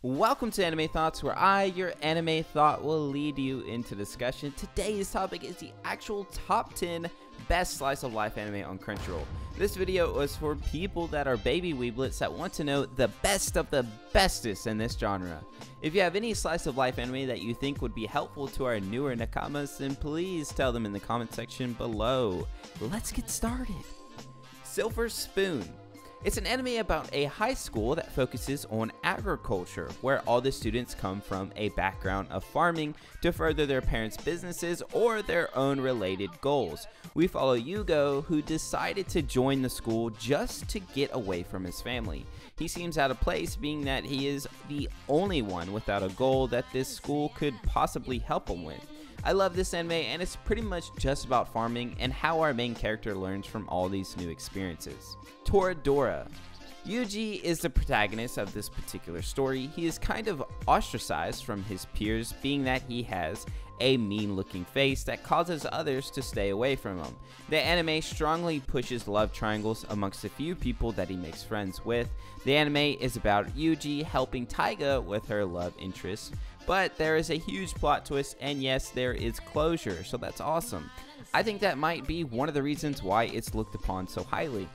Welcome to Anime Thoughts, where I, your anime thought, will lead you into discussion. Today's topic is the actual top 10 best slice of life anime on Crunchyroll. This video was for people that are baby weeblets that want to know the best of the bestest in this genre. If you have any slice of life anime that you think would be helpful to our newer nakamas, then please tell them in the comment section below. Let's get started. Silver Spoon. It's an anime about a high school that focuses on agriculture, where all the students come from a background of farming to further their parents' businesses or their own related goals. We follow Yugo, who decided to join the school just to get away from his family. He seems out of place, being that he is the only one without a goal that this school could possibly help him with. I love this anime, and it's pretty much just about farming and how our main character learns from all these new experiences. Toradora. Yuji is the protagonist of this particular story. He is kind of ostracized from his peers, being that he has a mean looking face that causes others to stay away from him. The anime strongly pushes love triangles amongst a few people that he makes friends with. The anime is about Yuji helping Taiga with her love interest, but there is a huge plot twist, and yes, there is closure, so that's awesome. I think that might be one of the reasons why it's looked upon so highly.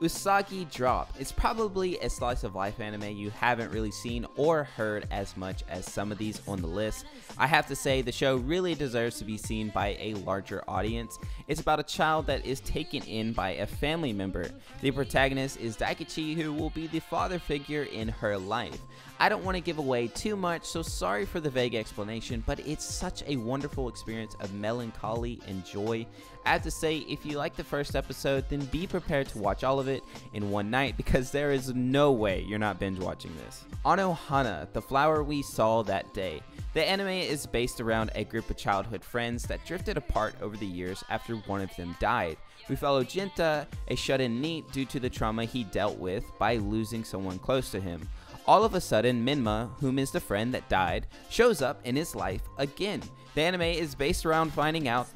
Saki Drop. It's probably a slice of life anime you haven't really seen or heard as much as some of these on the list. I have to say the show really deserves to be seen by a larger audience. It's about a child that is taken in by a family member. The protagonist is Daikichi, who will be the father figure in her life. I don't want to give away too much, so sorry for the vague explanation, but it's such a wonderful experience of melancholy and joy. I have to say, if you like the first episode, then be prepared to watch all of it in one night, because there is no way you're not binge watching this. Ohana, the flower we saw that day. The anime is based around a group of childhood friends that drifted apart over the years after one of them died. We follow Jinta, a shut-in NEET due to the trauma he dealt with by losing someone close to him. All of a sudden, Minma, whom is the friend that died, shows up in his life again. The anime is based around finding out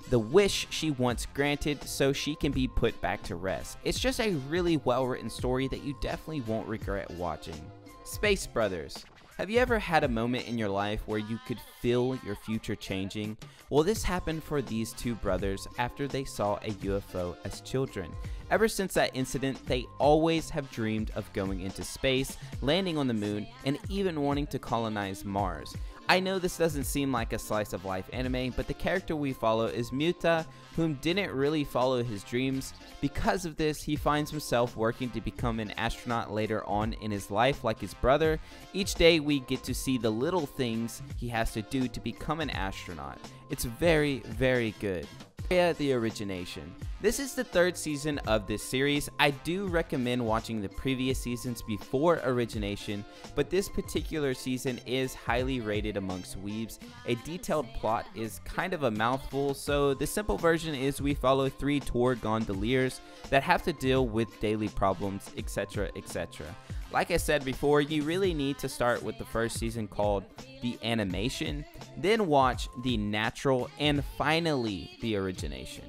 the wish she wants granted so she can be put back to rest. It's just a really well written story that you definitely won't regret watching. Space Brothers. Have you ever had a moment in your life where you could feel your future changing? Well, this happened for these two brothers after they saw a UFO as children. Ever since that incident, they always have dreamed of going into space, landing on the moon, and even wanting to colonize Mars. I know this doesn't seem like a slice of life anime, but the character we follow is Muta, whom didn't really follow his dreams. Because of this, he finds himself working to become an astronaut later on in his life like his brother. Each day we get to see the little things he has to do to become an astronaut. It's very, very good. The Origination. This is the third season of this series. I do recommend watching the previous seasons before Origination, but this particular season is highly rated amongst weebs. A detailed plot is kind of a mouthful, so the simple version is we follow three tour gondoliers that have to deal with daily problems, etc, etc. Like I said before, you really need to start with the first season called The Animation, then watch The Natural, and finally The Origination.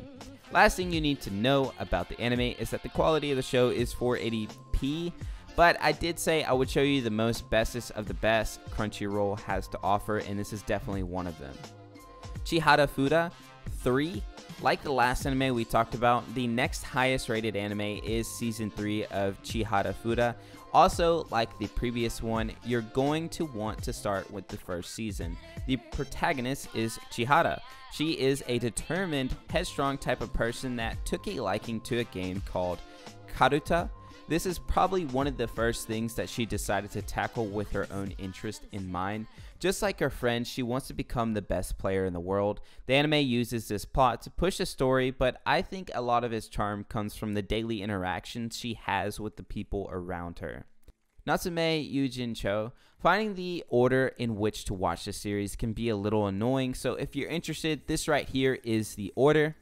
Last thing you need to know about the anime is that the quality of the show is 480p, but I did say I would show you the most bestest of the best Crunchyroll has to offer, and this is definitely one of them. Chihaya Hooda 3. Like the last anime we talked about, the next highest rated anime is season 3 of Chihaya Hooda. Also, like the previous one, you're going to want to start with the first season. The protagonist is Chihaya. She is a determined, headstrong type of person that took a liking to a game called Karuta. This is probably one of the first things that she decided to tackle with her own interest in mind. Just like her friend, she wants to become the best player in the world. The anime uses this plot to push the story, but I think a lot of its charm comes from the daily interactions she has with the people around her. Natsume Yujin Cho. Finding the order in which to watch the series can be a little annoying, so if you're interested, this right here is the order.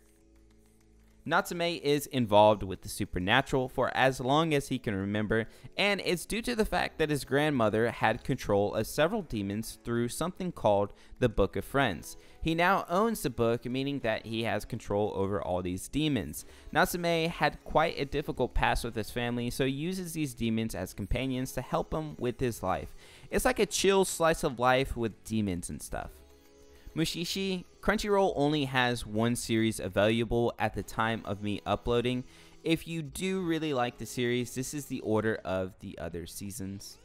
Natsume is involved with the supernatural for as long as he can remember, and it's due to the fact that his grandmother had control of several demons through something called the Book of Friends. He now owns the book, meaning that he has control over all these demons. Natsume had quite a difficult past with his family, so he uses these demons as companions to help him with his life. It's like a chill slice of life with demons and stuff. Mushishi, Crunchyroll only has one series available at the time of me uploading. If you do really like the series, this is the order of the other seasons.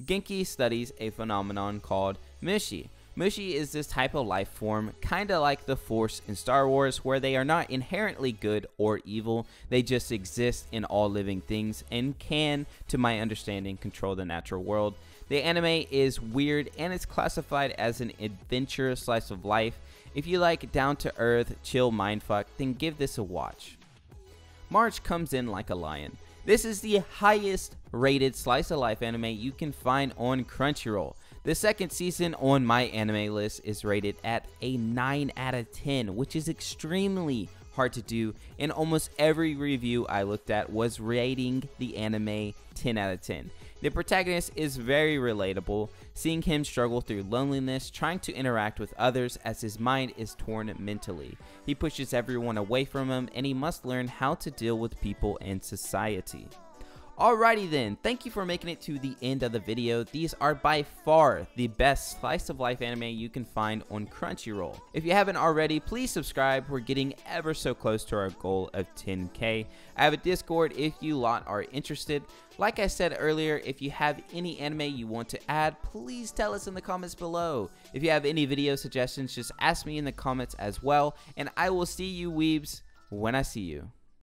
Genki studies a phenomenon called Mushi. Mushi is this type of life form, kinda like the Force in Star Wars, where they are not inherently good or evil, they just exist in all living things and can, to my understanding, control the natural world. The anime is weird and it's classified as an adventure slice of life. If you like down to earth, chill mindfuck, then give this a watch. March comes in like a lion. This is the highest rated slice of life anime you can find on Crunchyroll. The second season on my anime list is rated at a 9 out of 10, which is extremely hard to do, and almost every review I looked at was rating the anime 10 out of 10. The protagonist is very relatable, seeing him struggle through loneliness, trying to interact with others as his mind is torn mentally. He pushes everyone away from him, and he must learn how to deal with people and society. Alrighty then, thank you for making it to the end of the video. These are by far the best slice of life anime you can find on Crunchyroll. If you haven't already, please subscribe. We're getting ever so close to our goal of 10K. I have a Discord if you lot are interested. Like I said earlier, if you have any anime you want to add, please tell us in the comments below. If you have any video suggestions, just ask me in the comments as well, and I will see you weebs when I see you.